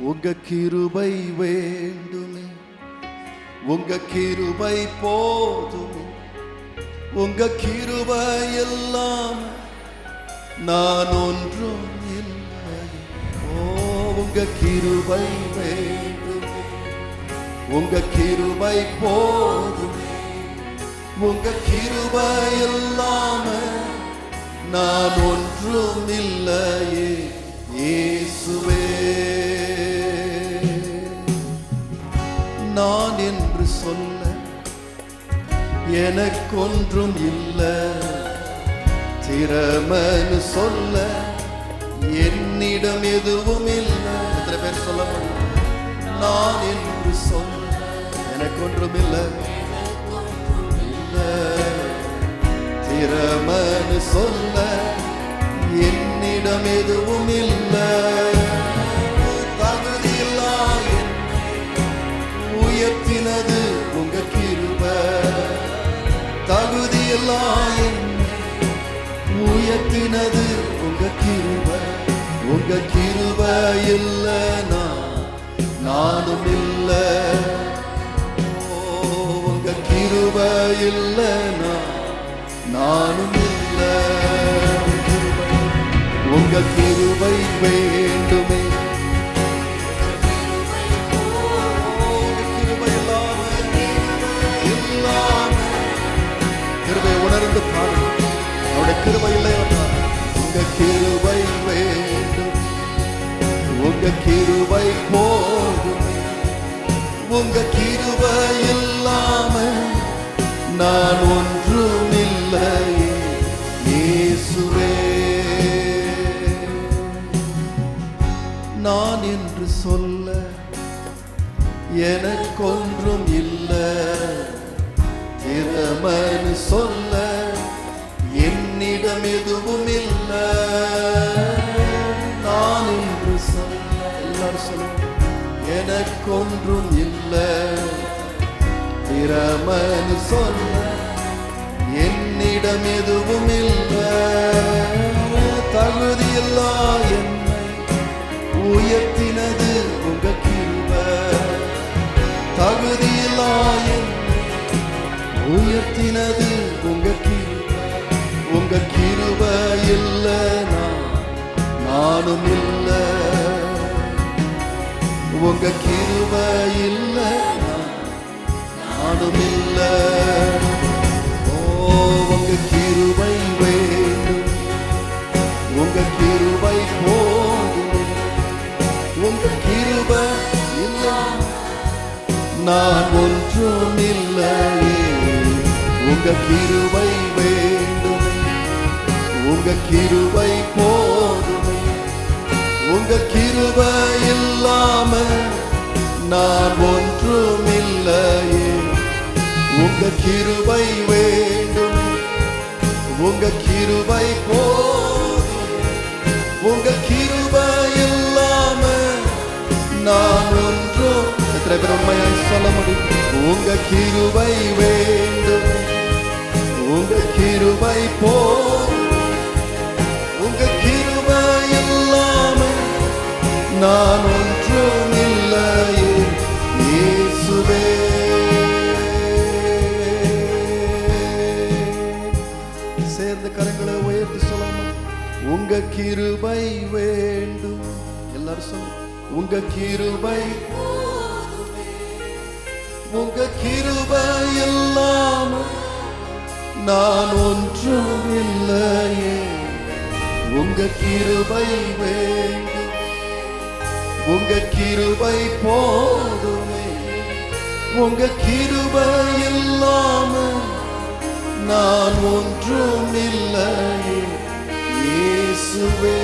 உங்க கிருபை வேண்டுமே, உங்க கிருபை போதுமே, உங்க கிருபை எல்லாம் நான் ஒன்றும் இல்லை. ஓ உங்க கிருபை வேண்டுமே, உங்க கிருபை போதுமே, உங்க கிருபை இல்லாம நான் ஒன்றும் இல்லையே இயேசுவே. நான் என்று சொல்ல எனக்கொன்றும் இல்லை, திறமன்னு சொல்ல என்னிடம் எதுவும் இல்லை. எத்தனை பேர் சொல்ல முடியும்? நான் என்று சொல்ல எனக்கொன்றும் இல்லை, திறமன்னு சொல்ல என்னிடம் எதுவும் இல்லை. தகுதியில்லா உயர்த்தினது உங்க கிருபை, தகுதியில்லா உயர்த்தினது உங்க கிருபை. உங்க கிருபை இல்லைனா நானும் இல்லை, உங்க கிருபை இல்லைனா நானும் இல்லை. உங்க கிருபை வேண்டுமே, கிருபை உணர்ந்து பாருங்க. அவருடைய கிருபை இல்லை என்றால் உங்க கிருபை வேண்டும், உங்க கிருபை போதுமே, உங்க கிருபை இல்லாம நான் ஒன்றும் இல்லை இயேசுவே. நான் என்று சொல்ல எனக்கொன்றும் இல்லை, திறமன்னு சொல்ல என்னிடம் எதுவும் இல்லை. நான் என்று சொல்ல, எல்லாரும் சொல்லுங்க, எனக்கொன்றும் இல்லை, திறமன்னு சொல்ல என்னிடம் எதுவும் இல்லை. தகுதியில்லா என்னை உயர்த்தினது உங்க கிருபை, தகுதியில்லா என்னை உயர்த்தினது உங்க கிருபை. உங்க கிருபை இல்லைனா நானும் இல்லை, உங்க கிருபை இல்லைனா நானும் இல்லை. ஓ உங்க கிருபை வேண்டும், உங்க கிருபை போதும், உங்க கிருபை இல்லாம நான் ஒன்றும் இல்லையே. உங்க கிருபை வேண்டும், உங்க கிருபை போதுமே, உங்க கிருபை இல்லாம நான் ஒன்றும் இல்லையே. உங்க கிருபை வேண்டும், உங்க கிருபை போதும், உங்க கிருபை இல்லாம நான் ஒன்றும். எத்தனை பேர் உண்மையாய் சொல்ல முடியும்? உங்க கிருபை வேண்டும், உங்க கிருபை போதும், உங்க கிருபை இல்லாம நான் ஒன்றும் இல்லையே இயேசுவே. சேர்ந்த கரங்களை உயர்த்தி சொல்லணும், உங்க கிருபை வேண்டும். எல்லாரும் சொல்லுங்க, உங்க கிருபை, உங்க கிருபை இல்லாம நான் ஒன்றும் இல்லையே. உங்க கிருபை வேண்டும், உங்க கிருபை போதுமே, உங்க கிருபை இல்லாம நான் ஒன்றும் இல்லையே இயேசுவே.